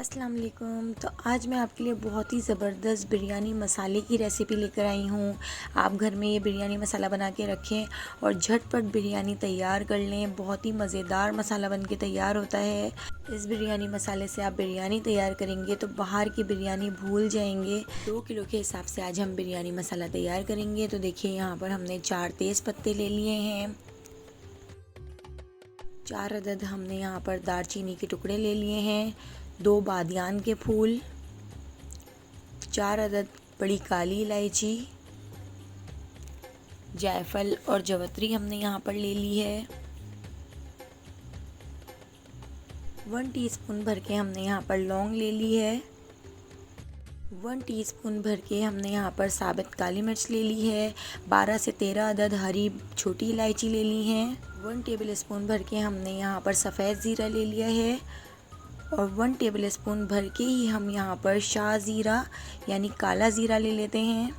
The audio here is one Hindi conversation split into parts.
अस्सलाम वालेकुम। तो आज मैं आपके लिए बहुत ही ज़बरदस्त बिरयानी मसाले की रेसिपी लेकर आई हूँ। आप घर में ये बिरयानी मसाला बना के रखें और झटपट बिरयानी तैयार कर लें। बहुत ही मज़ेदार मसाला बन के तैयार होता है। इस बिरयानी मसाले से आप बिरयानी तैयार करेंगे तो बाहर की बिरयानी भूल जाएंगे। 2 किलो के हिसाब से आज हम बिरयानी मसाला तैयार करेंगे। तो देखिए यहाँ पर हमने 4 तेज़ पत्ते ले लिए हैं। 4 अदद हमने यहाँ पर दालचीनी के टुकड़े ले लिए हैं। 2 बादियान के फूल, 4 अदद बड़ी काली इलायची, जायफल और जवत्री हमने यहाँ पर ले ली है। 1 टीस्पून भर के हमने यहाँ पर लौंग ले ली है। 1 टीस्पून भर के हमने यहाँ पर साबित काली मिर्च ले ली है। 12 से 13 अदद हरी छोटी इलायची ले ली हैं। 1 टेबल स्पून भर के हमने यहाँ पर सफ़ेद ज़ीरा ले लिया है और 1 टेबल स्पून भर के ही हम यहाँ पर शाह ज़ीरा यानी काला ज़ीरा ले लेते हैं।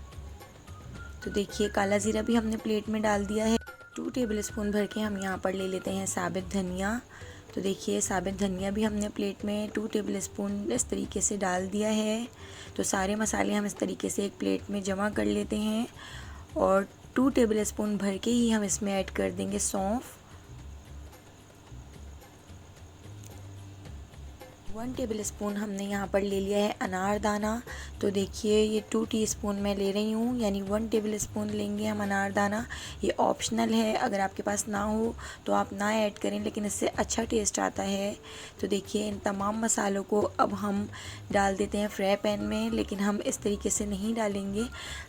तो देखिए काला ज़ीरा भी हमने प्लेट में डाल दिया है। 2 टेबल स्पून भर के हम यहाँ पर ले लेते हैं साबित धनिया। तो देखिए साबित धनिया भी हमने प्लेट में 2 टेबल स्पून इस तरीके से डाल दिया है। तो सारे मसाले हम इस तरीके से एक प्लेट में जमा कर लेते हैं और 2 टेबल स्पून भर के ही हम इसमें ऐड कर देंगे सौंफ। 1 टेबल स्पून हमने यहाँ पर ले लिया है अनारदाना। तो देखिए ये 2 टीस्पून मैं ले रही हूँ, यानी 1 टेबल स्पून लेंगे हम अनारदाना। ये ऑप्शनल है, अगर आपके पास ना हो तो आप ना ऐड करें, लेकिन इससे अच्छा टेस्ट आता है। तो देखिए इन तमाम मसालों को अब हम डाल देते हैं फ्राई पैन में, लेकिन हम इस तरीके से नहीं डालेंगे।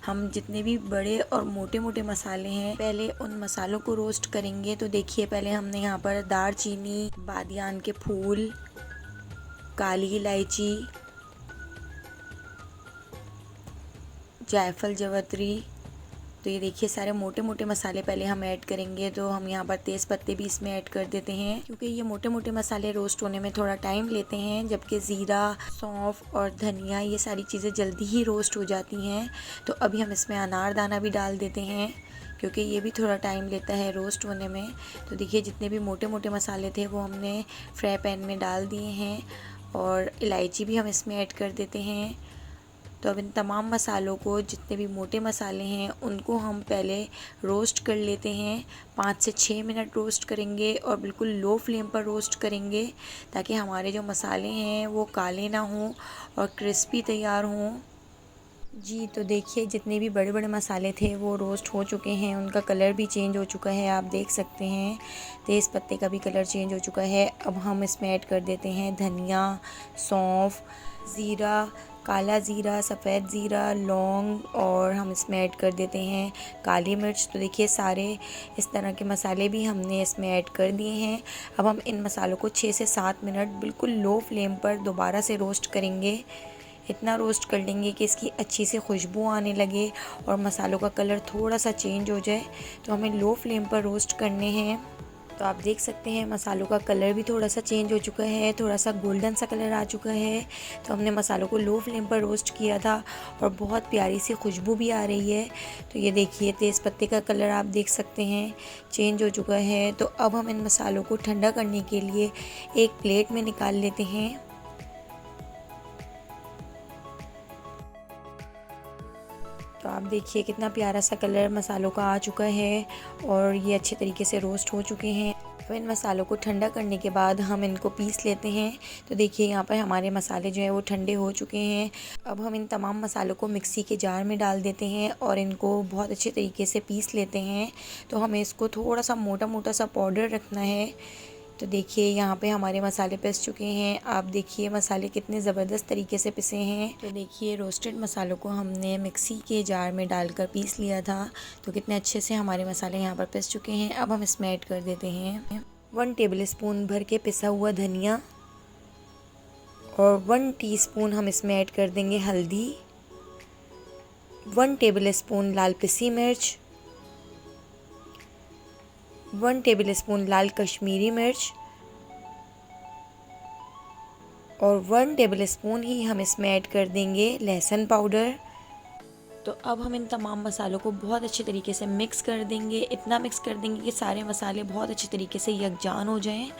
हम जितने भी बड़े और मोटे मोटे मसाले हैं पहले उन मसालों को रोस्ट करेंगे। तो देखिए पहले हमने यहाँ पर दालचीनी, बादियान के फूल, काली इलायची, जायफल, जवत्री, तो ये देखिए सारे मोटे मोटे मसाले पहले हम ऐड करेंगे। तो हम यहाँ पर तेज़ पत्ते भी इसमें ऐड कर देते हैं, क्योंकि ये मोटे मोटे मसाले रोस्ट होने में थोड़ा टाइम लेते हैं, जबकि ज़ीरा, सौंफ और धनिया ये सारी चीज़ें जल्दी ही रोस्ट हो जाती हैं। तो अभी हम इसमें अनारदाना भी डाल देते हैं, क्योंकि ये भी थोड़ा टाइम लेता है रोस्ट होने में। तो देखिए जितने भी मोटे मोटे मसाले थे वो हमने फ्राई पैन में डाल दिए हैं और इलायची भी हम इसमें ऐड कर देते हैं। तो अब इन तमाम मसालों को, जितने भी मोटे मसाले हैं उनको हम पहले रोस्ट कर लेते हैं। 5 से 6 मिनट रोस्ट करेंगे और बिल्कुल लो फ्लेम पर रोस्ट करेंगे, ताकि हमारे जो मसाले हैं वो काले ना हों और क्रिस्पी तैयार हों। जी तो देखिए जितने भी बड़े बड़े मसाले थे वो रोस्ट हो चुके हैं, उनका कलर भी चेंज हो चुका है, आप देख सकते हैं। तेज़ पत्ते का भी कलर चेंज हो चुका है। अब हम इसमें ऐड कर देते हैं धनिया, सौंफ, ज़ीरा, काला ज़ीरा, सफ़ेद ज़ीरा, लौंग और हम इसमें ऐड कर देते हैं काली मिर्च। तो देखिए सारे इस तरह के मसाले भी हमने इसमें ऐड कर दिए हैं। अब हम इन मसालों को 6 से 7 मिनट बिल्कुल लो फ्लेम पर दोबारा से रोस्ट करेंगे। इतना रोस्ट कर लेंगे कि इसकी अच्छी से खुशबू आने लगे और मसालों का कलर थोड़ा सा चेंज हो जाए। तो हमें लो फ्लेम पर रोस्ट करने हैं। तो आप देख सकते हैं मसालों का कलर भी थोड़ा सा चेंज हो चुका है, थोड़ा सा गोल्डन सा कलर आ चुका है। तो हमने मसालों को लो फ्लेम पर रोस्ट किया था और बहुत प्यारी सी खुशबू भी आ रही है। तो ये देखिए तेज़ पत्ते का कलर आप देख सकते हैं चेंज हो चुका है। तो अब हम इन मसालों को ठंडा करने के लिए एक प्लेट में निकाल लेते हैं। तो आप देखिए कितना प्यारा सा कलर मसालों का आ चुका है और ये अच्छे तरीके से रोस्ट हो चुके हैं। तो इन मसालों को ठंडा करने के बाद हम इनको पीस लेते हैं। तो देखिए यहाँ पर हमारे मसाले जो है वो ठंडे हो चुके हैं। अब हम इन तमाम मसालों को मिक्सी के जार में डाल देते हैं और इनको बहुत अच्छे तरीके से पीस लेते हैं। तो हमें इसको थोड़ा सा मोटा मोटा सा पाउडर रखना है। तो देखिए यहाँ पे हमारे मसाले पिस चुके हैं। आप देखिए मसाले कितने ज़बरदस्त तरीके से पिसे हैं। तो देखिए रोस्टेड मसालों को हमने मिक्सी के जार में डालकर पीस लिया था। तो कितने अच्छे से हमारे मसाले यहाँ पर पिस चुके हैं। अब हम इसमें ऐड कर देते हैं 1 टेबल स्पून भर के पिसा हुआ धनिया और 1 टीस्पून हम इसमें ऐड कर देंगे हल्दी, 1 टेबल स्पून लाल पिसी मिर्च, 1 टेबल स्पून लाल कश्मीरी मिर्च और 1 टेबल स्पून ही हम इसमें ऐड कर देंगे लहसुन पाउडर। तो अब हम इन तमाम मसालों को बहुत अच्छे तरीके से मिक्स कर देंगे। इतना मिक्स कर देंगे कि सारे मसाले बहुत अच्छे तरीके से यकजान हो जाएं।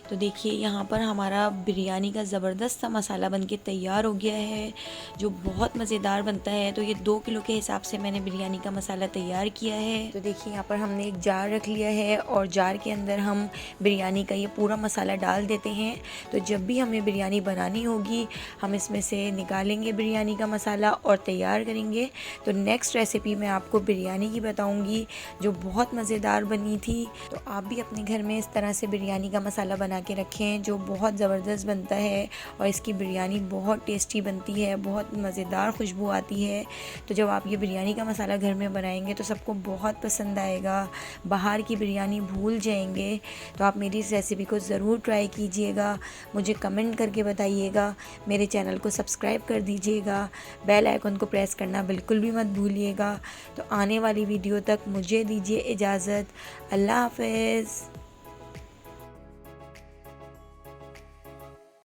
तो देखिए यहाँ पर हमारा बिरयानी का ज़बरदस्त सा मसाला बनके तैयार हो गया है, जो बहुत मज़ेदार बनता है। तो ये 2 किलो के हिसाब से मैंने बिरयानी का मसाला तैयार किया है। तो देखिए यहाँ पर हमने एक जार रख लिया है और जार के अंदर हम बिरयानी का ये पूरा मसाला डाल देते हैं। तो जब भी हमें बिरयानी बनानी होगी हम इसमें से निकालेंगे बिरयानी का मसाला और तैयार करेंगे। तो नेक्स्ट रेसिपी मैं आपको बिरयानी की बताऊँगी जो बहुत मज़ेदार बनी थी। तो आप भी अपने घर में इस तरह से बिरयानी का मसाला बना के रखें, जो बहुत ज़बरदस्त बनता है और इसकी बिरयानी बहुत टेस्टी बनती है, बहुत मज़ेदार खुशबू आती है। तो जब आप ये बिरयानी का मसाला घर में बनाएंगे तो सबको बहुत पसंद आएगा, बाहर की बिरयानी भूल जाएंगे। तो आप मेरी इस रेसिपी को ज़रूर ट्राई कीजिएगा, मुझे कमेंट करके बताइएगा, मेरे चैनल को सब्सक्राइब कर दीजिएगा, बेल आइकन को प्रेस करना बिल्कुल भी मत भूलिएगा। तो आने वाली वीडियो तक मुझे दीजिए इजाज़त। अल्लाह हाफ़िज़।